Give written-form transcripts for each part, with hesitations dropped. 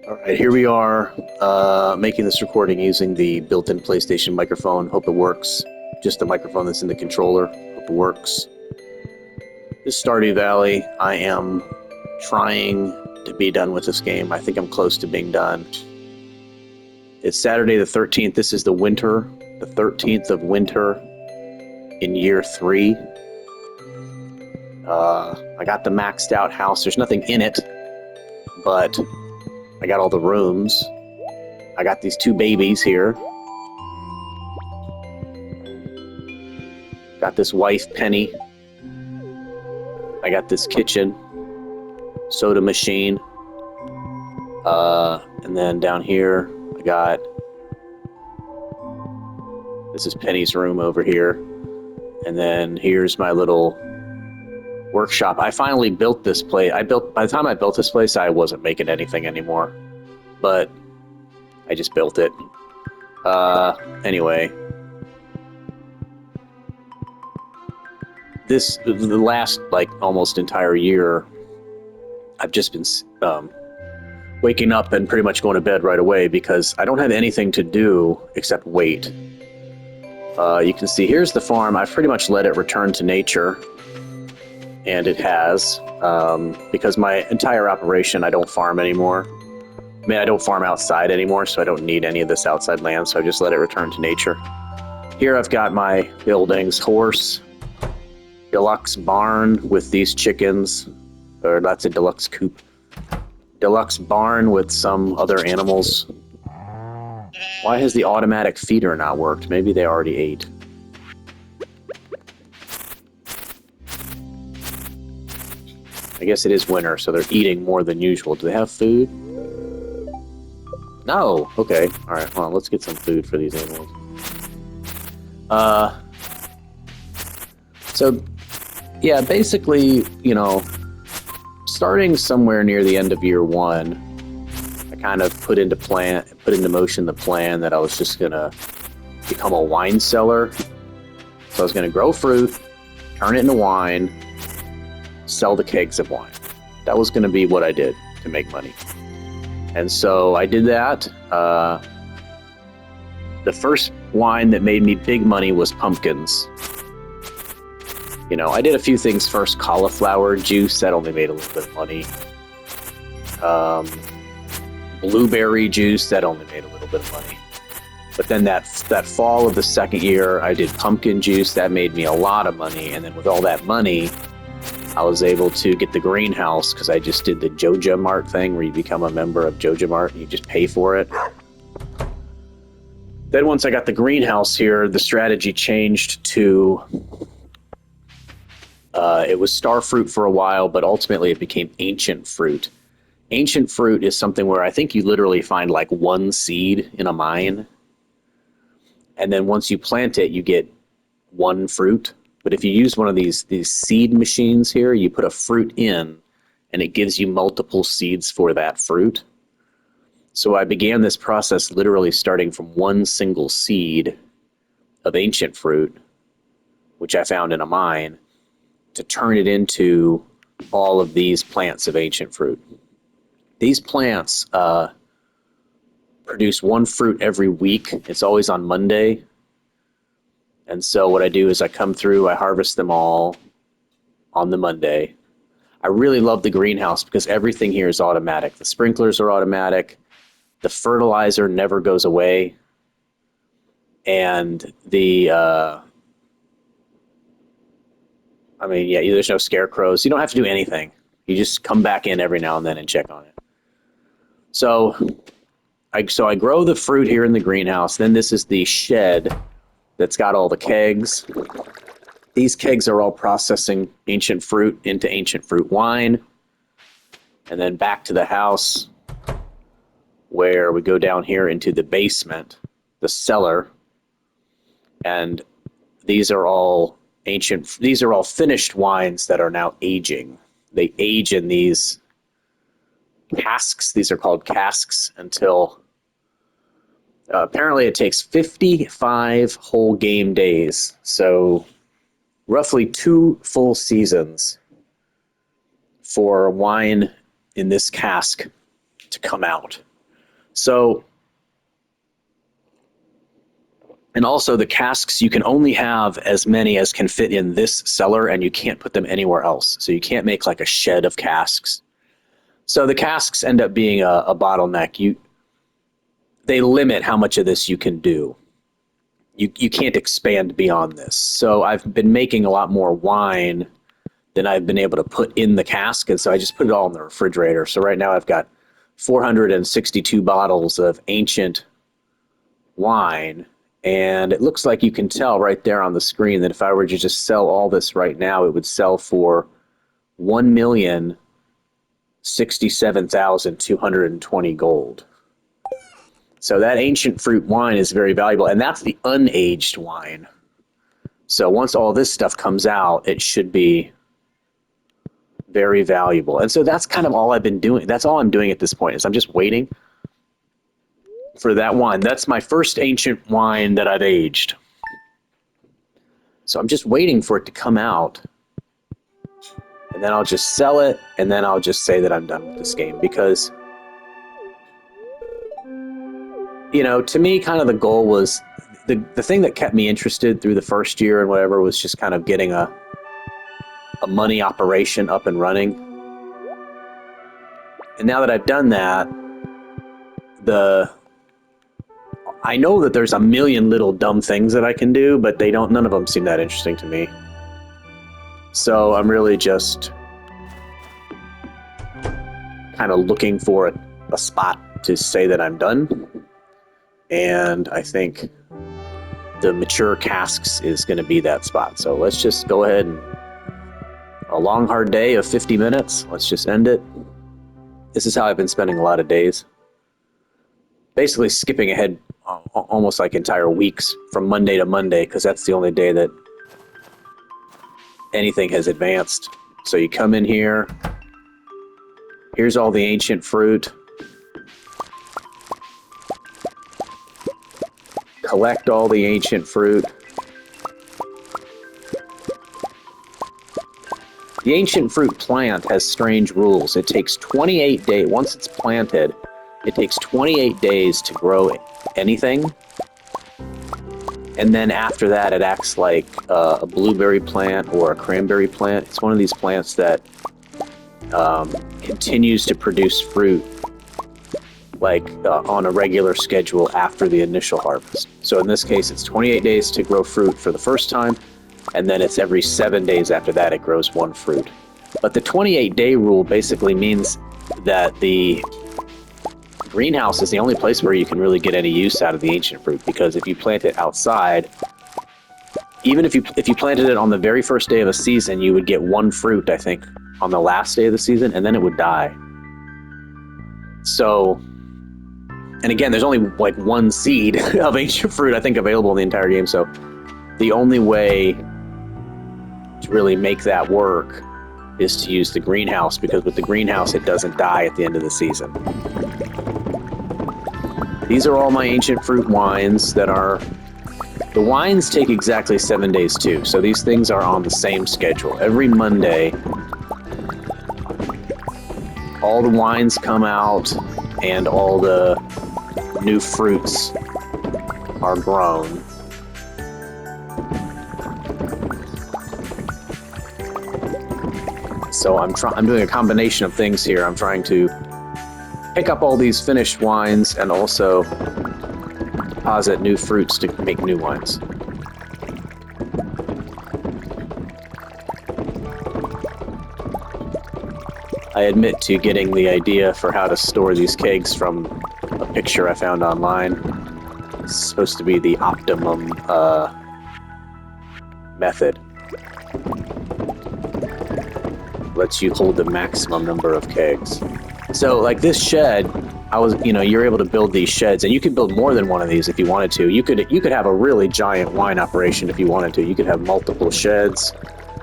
All right, here we are making this recording using the built-in PlayStation microphone. Hope it works. Just the microphone that's in the controller. Hope it works. This is Stardew Valley. I am trying to be done with this game. I think I'm close to being done. It's Saturday the 13th. This is the 13th of winter in year 3. I got the maxed out house. There's nothing in it, but I got all the rooms. I got these 2 babies here. Got this wife, Penny. I got this kitchen, soda machine. And then down here, I got... This is Penny's room over here. And then here's my little workshop. I finally built this place. By the time I built this place, I wasn't making anything anymore. But I just built it. Anyway. The last, almost entire year, I've just been waking up and pretty much going to bed right away because I don't have anything to do except wait. You can see here's the farm. I've pretty much let it return to nature. And it has, because my entire operation, I don't farm anymore. I mean, I don't farm outside anymore, so I don't need any of this outside land, so I just let it return to nature. Here I've got my buildings, horse, deluxe barn with these chickens, or that's a deluxe coop. Deluxe barn with some other animals. Why has the automatic feeder not worked? Maybe they already ate. I guess it is winter, so they're eating more than usual. Do they have food? No! Okay. Alright, hold on. Let's get some food for these animals. So, yeah, basically, starting somewhere near the end of year 1, I kind of put into motion the plan that I was just going to become a wine cellar. So I was going to grow fruit, turn it into wine, sell the kegs of wine. That was going to be what I did to make money. And so I did that. The first wine that made me big money was pumpkins. I did a few things first. Cauliflower juice, that only made a little bit of money. Blueberry juice, that only made a little bit of money. But then that fall of the second year, I did pumpkin juice. That made me a lot of money. And then with all that money, I was able to get the greenhouse because I just did the Joja Mart thing where you become a member of Joja Mart and you just pay for it. Then once I got the greenhouse here, the strategy changed to... it was star fruit for a while, but ultimately it became ancient fruit. Ancient fruit is something where I think you literally find one seed in a mine. And then once you plant it, you get one fruit. But if you use one of these seed machines here, you put a fruit in, and it gives you multiple seeds for that fruit. So I began this process literally starting from one single seed of ancient fruit, which I found in a mine, to turn it into all of these plants of ancient fruit. These plants produce one fruit every week. It's always on Monday. And so what I do is I come through, I harvest them all on the Monday. I really love the greenhouse because everything here is automatic. The sprinklers are automatic. The fertilizer never goes away. And there's no scarecrows. You don't have to do anything. You just come back in every now and then and check on it. So I grow the fruit here in the greenhouse. Then this is the shed that's got all the kegs. These kegs are all processing ancient fruit into ancient fruit wine. And then back to the house where we go down here into the basement, the cellar. And these are all finished wines that are now aging. They age in these casks. These are called casks until... apparently it takes 55 whole game days, so roughly 2 full seasons for wine in this cask to come out. So, and also the casks, you can only have as many as can fit in this cellar, and you can't put them anywhere else. So you can't make like a shed of casks. So the casks end up being a bottleneck. They limit how much of this you can do. You can't expand beyond this. So I've been making a lot more wine than I've been able to put in the cask, and so I just put it all in the refrigerator. So right now I've got 462 bottles of ancient wine, and it looks like you can tell right there on the screen that if I were to just sell all this right now, it would sell for 1,067,220 gold. So that ancient fruit wine is very valuable, and that's the unaged wine. So once all this stuff comes out, it should be very valuable. And so that's kind of all I've been doing. That's all I'm doing at this point is I'm just waiting for that wine. That's my first ancient wine that I've aged. So I'm just waiting for it to come out, and then I'll just sell it, and then I'll just say that I'm done with this game because, you know, to me, kind of the goal was the thing that kept me interested through the first year and whatever was just kind of getting a money operation up and running. And now that I've done that, I know that there's a million little dumb things that I can do, but none of them seem that interesting to me. So I'm really just kind of looking for a spot to say that I'm done. And I think the mature casks is going to be that spot. So let's just go ahead and a long, hard day of 50 minutes. Let's just end it. This is how I've been spending a lot of days. Basically skipping ahead almost like entire weeks from Monday to Monday, because that's the only day that anything has advanced. So you come in here. Here's all the ancient fruit. Collect all the ancient fruit. The ancient fruit plant has strange rules. It takes 28 days. Once it's planted, it takes 28 days to grow anything. And then after that, it acts like a blueberry plant or a cranberry plant. It's one of these plants that continues to produce fruit like on a regular schedule after the initial harvest. So in this case, it's 28 days to grow fruit for the first time, and then it's every 7 days after that it grows one fruit. But the 28-day rule basically means that the greenhouse is the only place where you can really get any use out of the ancient fruit, because if you plant it outside, even if you planted it on the very first day of a season, you would get one fruit, I think, on the last day of the season, and then it would die. So, and again, there's only like one seed of ancient fruit, I think, available in the entire game. So the only way to really make that work is to use the greenhouse, because with the greenhouse, it doesn't die at the end of the season. These are all my ancient fruit wines that are... The wines take exactly 7 days too, so these things are on the same schedule. Every Monday, all the wines come out and all the new fruits are grown. So I'm doing a combination of things here. I'm trying to pick up all these finished wines and also deposit new fruits to make new wines. I admit to getting the idea for how to store these kegs from a picture I found online. It's supposed to be the optimum method. Lets you hold the maximum number of kegs. So, like this shed, you're able to build these sheds, and you could build more than one of these if you wanted to. You could have a really giant wine operation if you wanted to. You could have multiple sheds.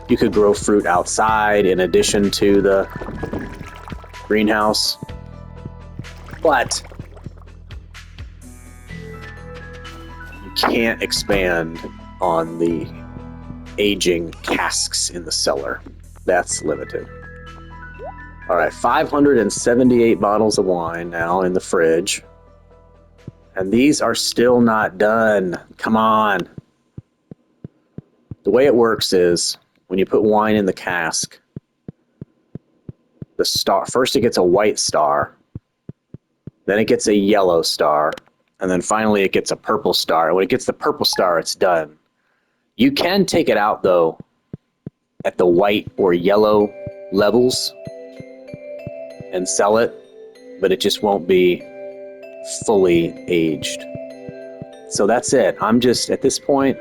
You could grow fruit outside in addition to the greenhouse. But you can't expand on the aging casks in the cellar. That's limited. All right, 578 bottles of wine now in the fridge. And these are still not done. Come on. The way it works is when you put wine in the cask, the star first it gets a white star, then it gets a yellow star, and then finally it gets a purple star. When it gets the purple star, it's done. You can take it out though at the white or yellow levels and sell it, but it just won't be fully aged. So that's it. I'm just at this point.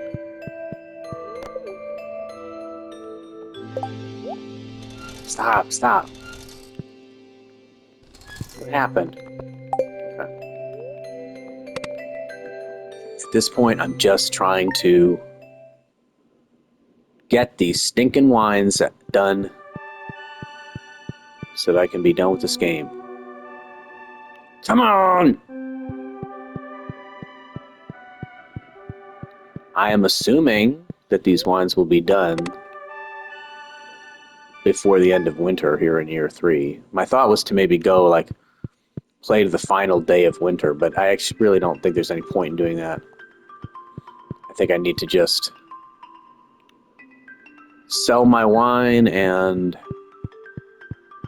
Stop. What happened? Okay. At this point, I'm just trying to get these stinking wines done so that I can be done with this game. Come on! I am assuming that these wines will be done before the end of winter here in year 3. My thought was to maybe go like play to the final day of winter, but I actually really don't think there's any point in doing that. I think I need to just sell my wine and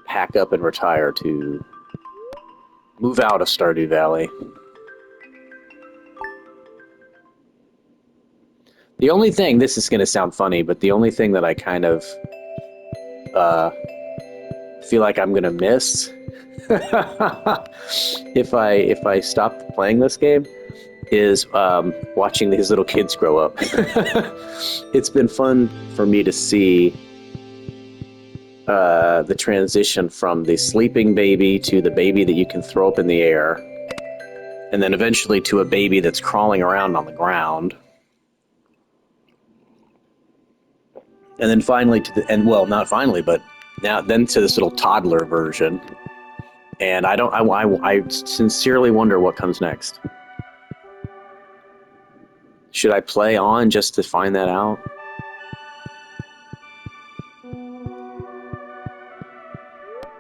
pack up and retire to move out of Stardew Valley. The only thing, this is going to sound funny, but the only thing that I kind of feel like I'm going to miss if I stop playing this game is watching these little kids grow up. It's been fun for me to see the transition from the sleeping baby to the baby that you can throw up in the air, and then eventually to a baby that's crawling around on the ground. And then finally not finally, but then to this little toddler version. And I sincerely wonder what comes next. Should I play on just to find that out? I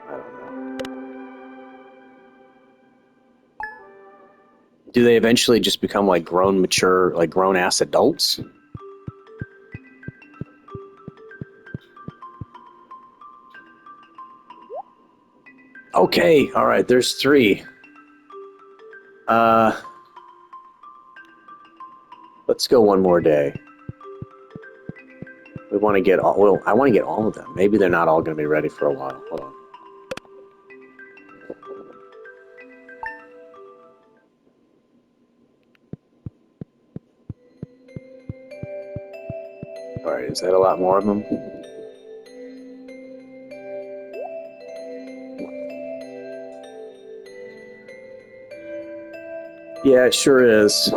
don't know. Do they eventually just become like grown ass adults? Okay, all right, there's 3. Let's go one more day. We want to get I want to get all of them. Maybe they're not all going to be ready for a while. Hold on. All right, is that a lot more of them? Yeah, it sure is.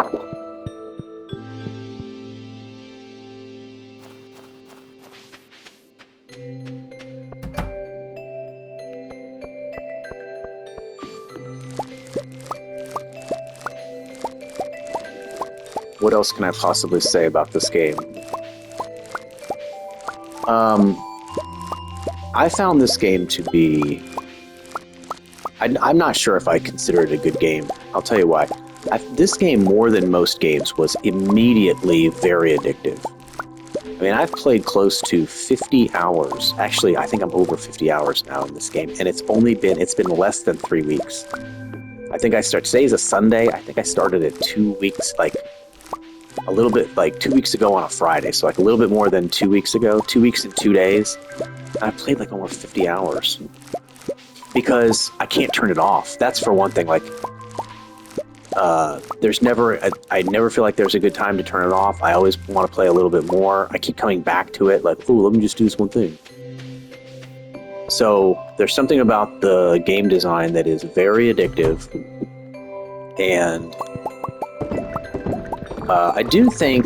What else can I possibly say about this game? I found this game to be... I'm not sure if I consider it a good game. I'll tell you why. This game, more than most games, was immediately very addictive. I mean, I've played close to 50 hours. Actually, I think I'm over 50 hours now in this game, and it's been less than 3 weeks. I think today's a Sunday. I think I started it 2 weeks, a little bit, 2 weeks ago on a Friday, so a little bit more than 2 weeks ago, 2 weeks and 2 days. And I played almost 50 hours. Because I can't turn it off. That's for one thing. I never feel like there's a good time to turn it off. I always want to play a little bit more. I keep coming back to it, ooh, let me just do this one thing. So there's something about the game design that is very addictive, and I do think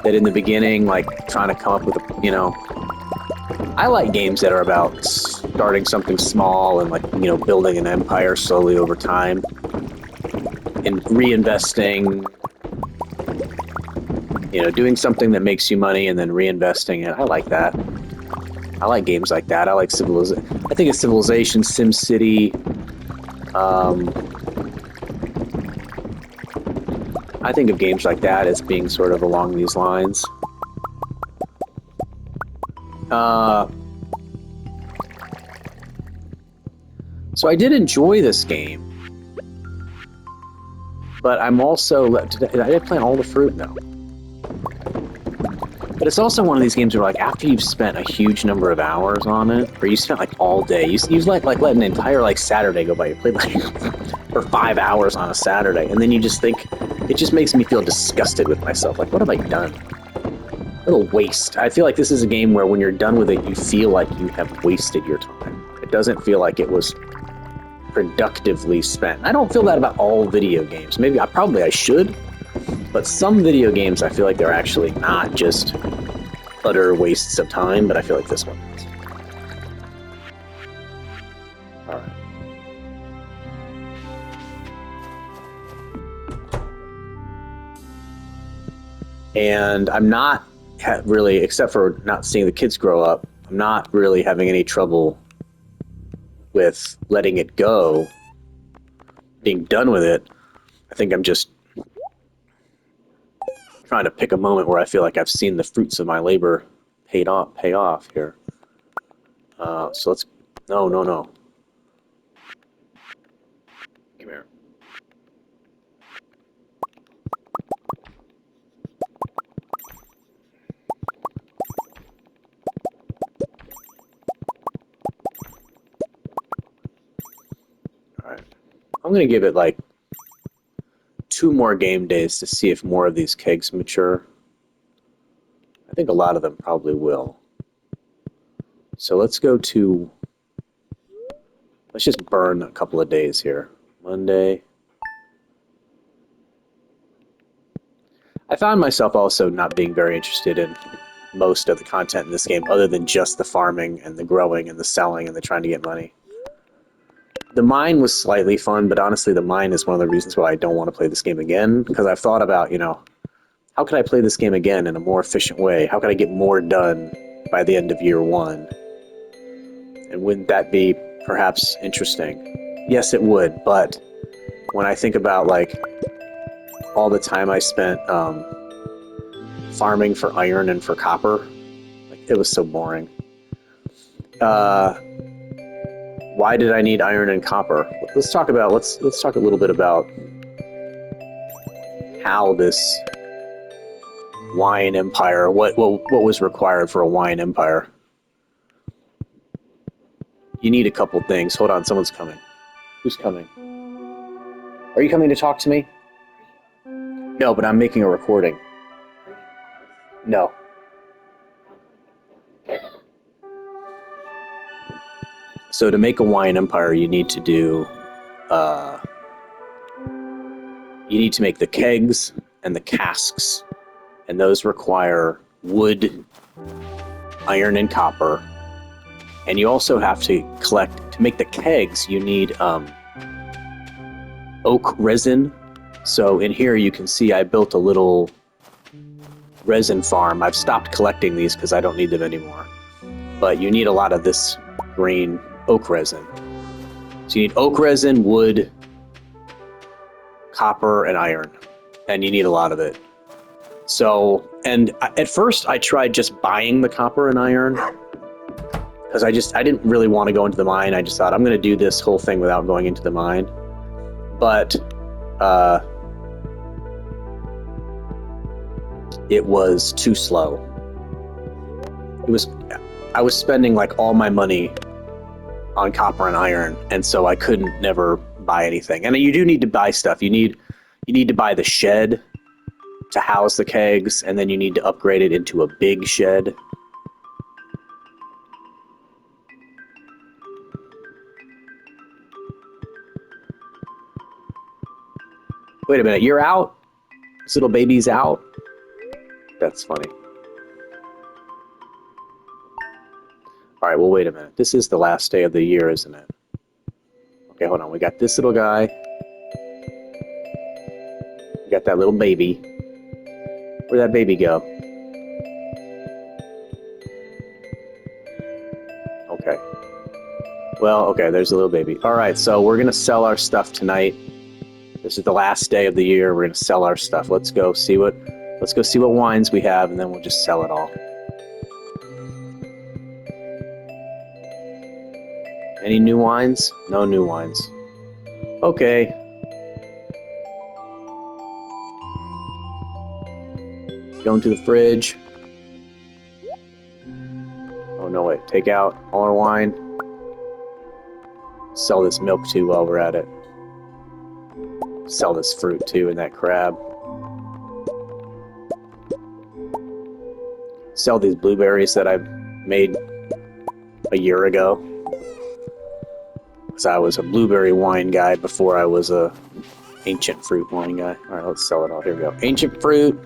that in the beginning, trying to come up with I like games that are about starting something small and building an empire slowly over time and reinvesting, doing something that makes you money and then reinvesting it. I like that. I like games like that. I like Civilization. I think of Civilization, SimCity, I think of games like that as being sort of along these lines. So I did enjoy this game, but I'm also... Did I plant all the fruit? No. But it's also one of these games where, like, after you've spent a huge number of hours on it, or you spent, like, all day, you let an entire, like, Saturday go by. You played, like, for 5 hours on a Saturday, and then you just think... It just makes me feel disgusted with myself. Like, what have I done? What a waste. I feel like this is a game where when you're done with it, you feel like you have wasted your time. It doesn't feel like it was productively spent. I don't feel that about all video games. Maybe I should, but some video games I feel like they're actually not just utter wastes of time, but I feel like this one is. Alright. And I'm not really, except for not seeing the kids grow up, I'm not really having any trouble with letting it go, being done with it. I think I'm just trying to pick a moment where I feel like I've seen the fruits of my labor pay off here. So let's... No. Come here. Alright. I'm going to give it like 2 more game days to see if more of these kegs mature. I think a lot of them probably will. So let's go to... Let's just burn a couple of days here. Monday. I found myself also not being very interested in most of the content in this game other than just the farming and the growing and the selling and the trying to get money. The mine was slightly fun, but honestly the mine is one of the reasons why I don't want to play this game again, because I've thought about, how could I play this game again in a more efficient way? How could I get more done by the end of year 1? And wouldn't that be perhaps interesting? Yes, it would, but when I think about, like, all the time I spent farming for iron and for copper, like, it was so boring. Why did I need iron and copper? Let's talk a little bit about how this wine empire, what was required for a wine empire. You need a couple things. Hold on, someone's coming. Who's coming? Are you coming to talk to me? No, but I'm making a recording. No. So to make a wine empire, you need to do... you need to make the kegs and the casks, and those require wood, iron, and copper. And you also have to collect... To make the kegs, you need oak resin. So in here you can see I built a little resin farm. I've stopped collecting these because I don't need them anymore. But you need a lot of this green oak resin. So you need oak resin, wood, copper, and iron. And you need a lot of it. So, and at first I tried just buying the copper and iron, because I didn't really want to go into the mine. I just thought, I'm going to do this whole thing without going into the mine. But it was too slow. I was spending like all my money on copper and iron, and so I couldn't never buy anything. And you do need to buy stuff. You need to buy the shed to house the kegs, and then you need to upgrade it into a big shed. Wait a minute, you're out? This little baby's out? That's funny. Alright, well, wait a minute. This is the last day of the year, isn't it? Okay, hold on. We got this little guy. We got that little baby. Where'd that baby go? Okay. Well, okay, there's a little baby. Alright, so we're gonna sell our stuff tonight. This is the last day of the year. We're gonna sell our stuff. Let's go see what wines we have, and then we'll just sell it all. Any new wines? No new wines. Okay. Go into the fridge. Oh no, wait. Take out all our wine. Sell this milk too while we're at it. Sell this fruit too and that crab. Sell these blueberries that I made a year ago. Because I was a blueberry wine guy before I was a ancient fruit wine guy. Alright, let's sell it all. Here we go. Ancient fruit.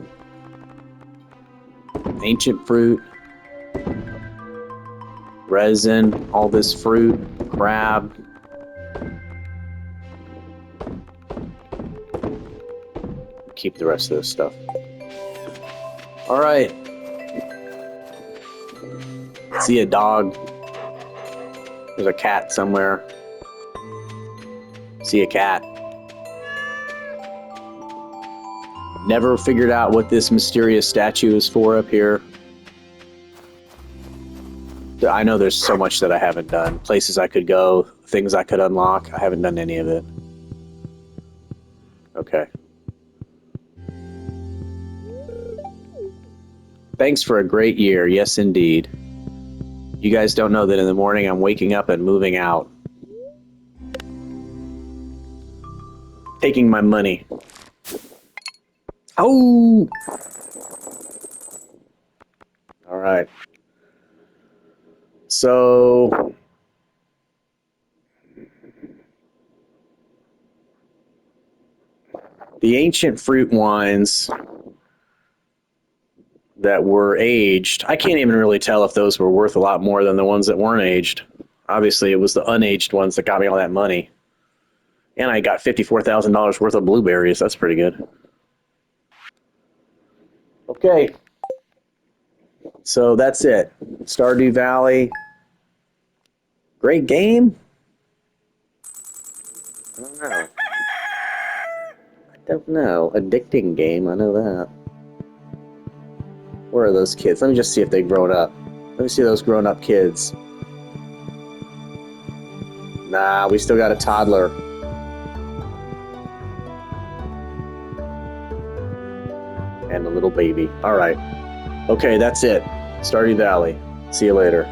Ancient fruit. Resin. All this fruit. Crab. Keep the rest of this stuff. Alright. See a dog. There's a cat somewhere. See a cat. Never figured out what this mysterious statue is for up here. I know there's so much that I haven't done. Places I could go, things I could unlock. I haven't done any of it. Okay. Thanks for a great year. Yes, indeed. You guys don't know that in the morning I'm waking up and moving out. Taking my money. Oh! Alright. So... the ancient fruit wines that were aged, I can't even really tell if those were worth a lot more than the ones that weren't aged. Obviously, it was the unaged ones that got me all that money. And I got $54,000 worth of blueberries. That's pretty good. Okay. So that's it. Stardew Valley. Great game? I don't know. I don't know. Addicting game, I know that. Where are those kids? Let me just see if they've grown up. Let me see those grown-up kids. Nah, we still got a toddler. And a little baby. Alright. Okay, that's it. Stardew Valley. See you later.